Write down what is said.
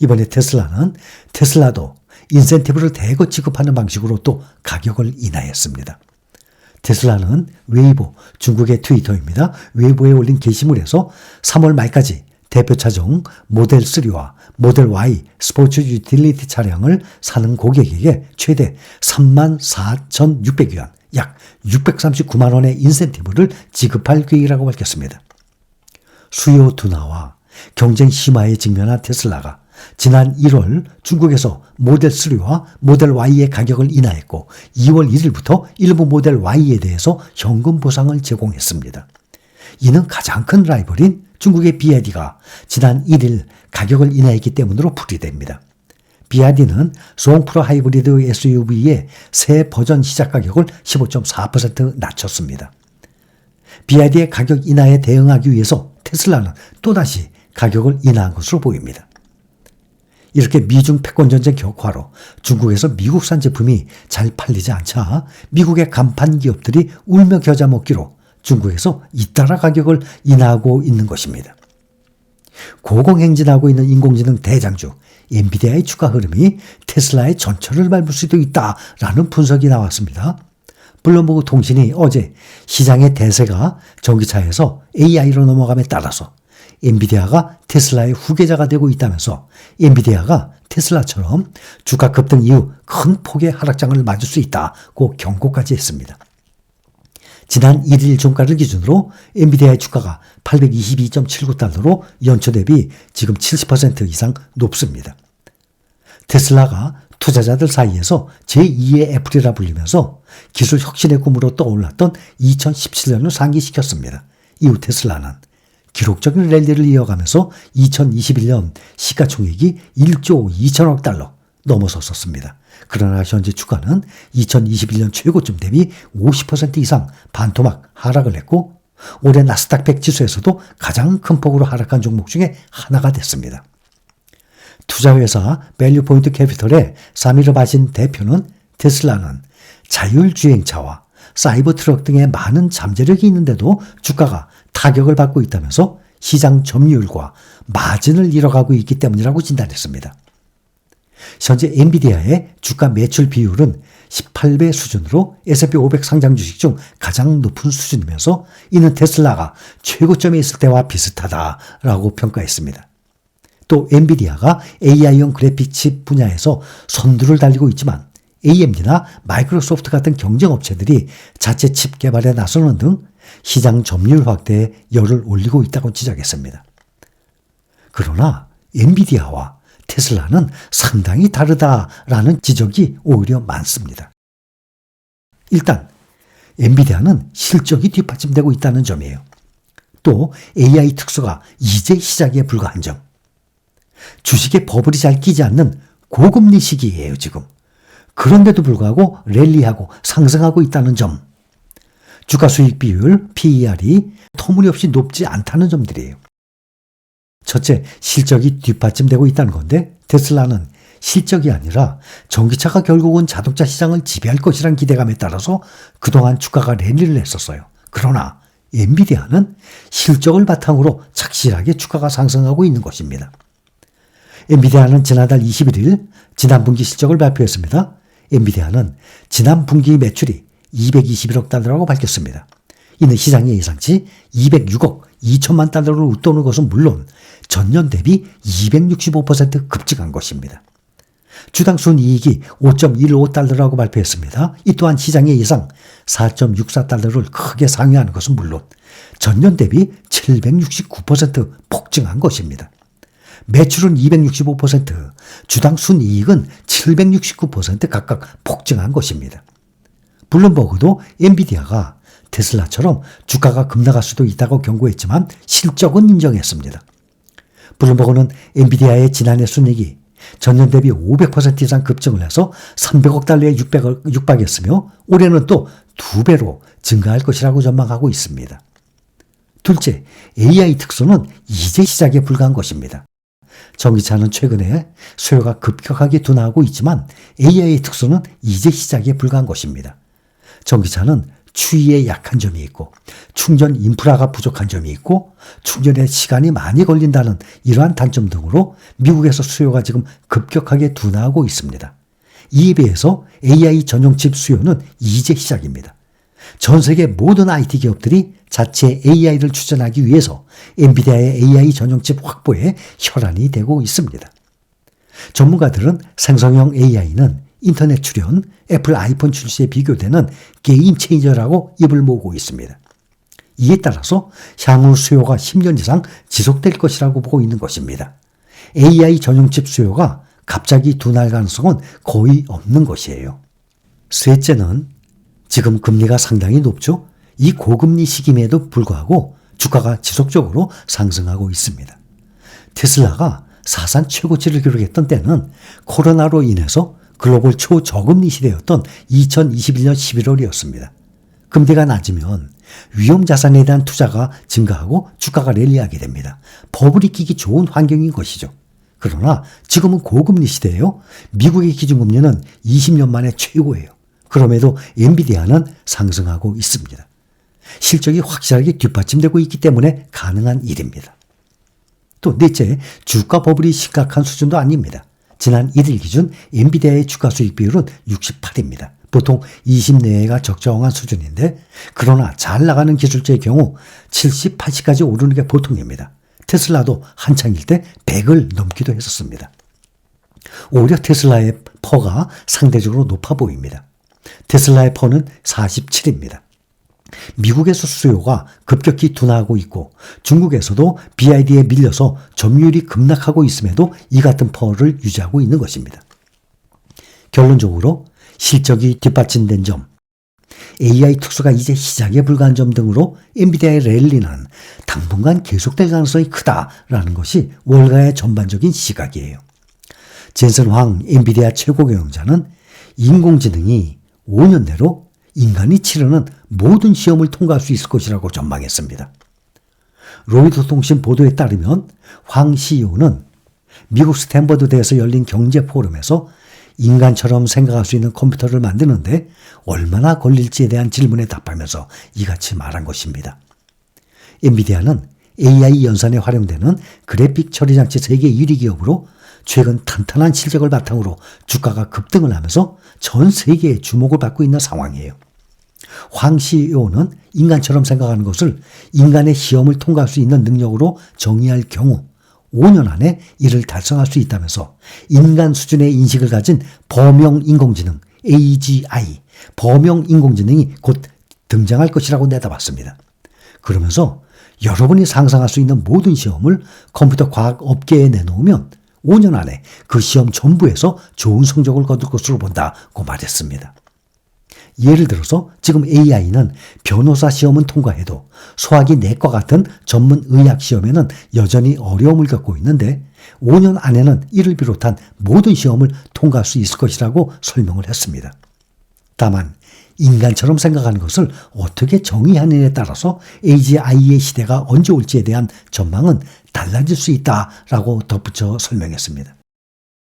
이번에 테슬라도 인센티브를 대거 지급하는 방식으로 또 가격을 인하했습니다. 테슬라는 웨이보, 중국의 트위터입니다. 웨이보에 올린 게시물에서 3월 말까지 대표 차종 모델 3와 모델 Y 스포츠 유틸리티 차량을 사는 고객에게 최대 34,600위안, 약 639만 원의 인센티브를 지급할 계획이라고 밝혔습니다. 수요 둔화와 경쟁 심화에 직면한 테슬라가 지난 1월 중국에서 모델 3와 모델 Y의 가격을 인하했고 2월 1일부터 일부 모델 Y에 대해서 현금 보상을 제공했습니다. 이는 가장 큰 라이벌인 중국의 BYD가 지난 1일 가격을 인하했기 때문으로 풀이됩니다. BYD는 송프로 하이브리드 SUV의 새 버전 시작 가격을 15.4% 낮췄습니다. BYD의 가격 인하에 대응하기 위해서 테슬라는 또다시 가격을 인하한 것으로 보입니다. 이렇게 미중 패권 전쟁 격화로 중국에서 미국산 제품이 잘 팔리지 않자 미국의 간판 기업들이 울며 겨자 먹기로 중국에서 잇따라 가격을 인하하고 있는 것입니다. 고공행진하고 있는 인공지능 대장주 엔비디아의 주가 흐름이 테슬라의 전철을 밟을 수도 있다라는 분석이 나왔습니다. 블룸버그 통신이 어제 시장의 대세가 전기차에서 AI로 넘어감에 따라서 엔비디아가 테슬라의 후계자가 되고 있다면서 엔비디아가 테슬라처럼 주가 급등 이후 큰 폭의 하락장을 맞을 수 있다고 경고까지 했습니다. 지난 1일 종가를 기준으로 엔비디아의 주가가 822.79달러로 연초 대비 지금 70% 이상 높습니다. 테슬라가 투자자들 사이에서 제2의 애플이라 불리면서 기술 혁신의 꿈으로 떠올랐던 2017년을 상기시켰습니다. 이후 테슬라는 기록적인 랠리를 이어가면서 2021년 시가총액이 1조 2천억 달러 넘어섰었습니다. 그러나 현재 주가는 2021년 최고점 대비 50% 이상 반토막 하락을 했고 올해 나스닥 100 지수에서도 가장 큰 폭으로 하락한 종목 중에 하나가 됐습니다. 투자회사 밸류포인트 캐피털의 사미르 바신 대표는 테슬라는 자율주행차와 사이버 트럭 등의 많은 잠재력이 있는데도 주가가 타격을 받고 있다면서 시장 점유율과 마진을 잃어가고 있기 때문이라고 진단했습니다. 현재 엔비디아의 주가 매출 비율은 18배 수준으로 S&P 500 상장 주식 중 가장 높은 수준이면서 이는 테슬라가 최고점에 있을 때와 비슷하다라고 평가했습니다. 또 엔비디아가 AI용 그래픽 칩 분야에서 선두를 달리고 있지만 AMD나 마이크로소프트 같은 경쟁 업체들이 자체 칩 개발에 나서는 등 시장 점유율 확대에 열을 올리고 있다고 지적했습니다. 그러나 엔비디아와 테슬라는 상당히 다르다라는 지적이 오히려 많습니다. 일단 엔비디아는 실적이 뒷받침되고 있다는 점이에요. 또 AI 특수가 이제 시작에 불과한 점. 주식에 버블이 잘 끼지 않는 고금리 시기예요, 지금. 그런데도 불구하고 랠리하고 상승하고 있다는 점. 주가 수익 비율, PER이 터무니없이 높지 않다는 점들이에요. 첫째, 실적이 뒷받침되고 있다는 건데 테슬라는 실적이 아니라 전기차가 결국은 자동차 시장을 지배할 것이란 기대감에 따라서 그동안 주가가 랠리를 했었어요. 그러나 엔비디아는 실적을 바탕으로 착실하게 주가가 상승하고 있는 것입니다. 엔비디아는 지난달 21일 지난 분기 실적을 발표했습니다. 엔비디아는 지난 분기 매출이 221억 달러라고 밝혔습니다. 이는 시장의 예상치 206억 2천만 달러를 웃도는 것은 물론 전년 대비 265% 급증한 것입니다. 주당 순이익이 5.15달러라고 발표했습니다. 이 또한 시장의 예상 4.64달러를 크게 상회하는 것은 물론 전년 대비 769% 폭증한 것입니다. 매출은 265%, 주당 순이익은 769% 각각 폭증한 것입니다. 블룸버그도 엔비디아가 테슬라처럼 주가가 급락할 수도 있다고 경고했지만 실적은 인정했습니다. 블룸버그는 엔비디아의 지난해 순이익이 전년 대비 500% 이상 급증을 해서 300억 달러에 육박했으며 올해는 또 2배로 증가할 것이라고 전망하고 있습니다. 둘째, AI 특수는 이제 시작에 불과한 것입니다. 전기차는 최근에 수요가 급격하게 둔화하고 있지만 AI 특수는 이제 시작에 불과한 것입니다. 전기차는 추위에 약한 점이 있고 충전 인프라가 부족한 점이 있고 충전에 시간이 많이 걸린다는 이러한 단점 등으로 미국에서 수요가 지금 급격하게 둔화하고 있습니다. 이에 비해서 AI 전용 칩 수요는 이제 시작입니다. 전 세계 모든 IT 기업들이 자체 AI를 추진하기 위해서 엔비디아의 AI 전용 칩 확보에 혈안이 되고 있습니다. 전문가들은 생성형 AI는 인터넷 출현, 애플 아이폰 출시에 비교되는 게임 체인저라고 입을 모으고 있습니다. 이에 따라서 향후 수요가 10년 이상 지속될 것이라고 보고 있는 것입니다. AI 전용 칩 수요가 갑자기 둔화할 가능성은 거의 없는 것이에요. 셋째는 지금 금리가 상당히 높죠. 이 고금리 시기임에도 불구하고 주가가 지속적으로 상승하고 있습니다. 테슬라가 사상 최고치를 기록했던 때는 코로나로 인해서 글로벌 초저금리 시대였던 2021년 11월이었습니다. 금리가 낮으면 위험자산에 대한 투자가 증가하고 주가가 랠리하게 됩니다. 버블이 끼기 좋은 환경인 것이죠. 그러나 지금은 고금리 시대예요. 미국의 기준금리는 20년 만에 최고예요. 그럼에도 엔비디아는 상승하고 있습니다. 실적이 확실하게 뒷받침되고 있기 때문에 가능한 일입니다. 또 넷째, 주가 버블이 심각한 수준도 아닙니다. 지난 1일 기준 엔비디아의 주가 수익 비율은 68입니다. 보통 20 내외가 적정한 수준인데 그러나 잘 나가는 기술자의 경우 70, 80까지 오르는 게 보통입니다. 테슬라도 한창일 때 100을 넘기도 했었습니다. 오히려 테슬라의 퍼가 상대적으로 높아 보입니다. 테슬라의 퍼는 47입니다. 미국에서 수요가 급격히 둔화하고 있고 중국에서도 BYD에 밀려서 점유율이 급락하고 있음에도 이 같은 퍼를 유지하고 있는 것입니다. 결론적으로 실적이 뒷받침된 점, AI 특수가 이제 시작에 불과한 점 등으로 엔비디아의 랠리는 당분간 계속될 가능성이 크다라는 것이 월가의 전반적인 시각이에요. 젠슨 황 엔비디아 최고 경영자는 인공지능이 5년 내로 인간이 치르는 모든 시험을 통과할 수 있을 것이라고 전망했습니다. 로이터 통신 보도에 따르면 황 CEO는 미국 스탠퍼드대에서 열린 경제 포럼에서 인간처럼 생각할 수 있는 컴퓨터를 만드는데 얼마나 걸릴지에 대한 질문에 답하면서 이같이 말한 것입니다. 엔비디아는 AI 연산에 활용되는 그래픽 처리 장치 세계 1위 기업으로 최근 탄탄한 실적을 바탕으로 주가가 급등을 하면서 전 세계의 주목을 받고 있는 상황이에요. 황 CEO는 인간처럼 생각하는 것을 인간의 시험을 통과할 수 있는 능력으로 정의할 경우 5년 안에 이를 달성할 수 있다면서 인간 수준의 인식을 가진 범용 인공지능 AGI, 범용 인공지능이 곧 등장할 것이라고 내다봤습니다. 그러면서 여러분이 상상할 수 있는 모든 시험을 컴퓨터 과학 업계에 내놓으면 5년 안에 그 시험 전부에서 좋은 성적을 거둘 것으로 본다고 말했습니다. 예를 들어서 지금 AI는 변호사 시험은 통과해도 소화기 내과 같은 전문 의학 시험에는 여전히 어려움을 겪고 있는데 5년 안에는 이를 비롯한 모든 시험을 통과할 수 있을 것이라고 설명을 했습니다. 다만 인간처럼 생각하는 것을 어떻게 정의하느냐에 따라서 AGI의 시대가 언제 올지에 대한 전망은 달라질 수 있다라고 덧붙여 설명했습니다.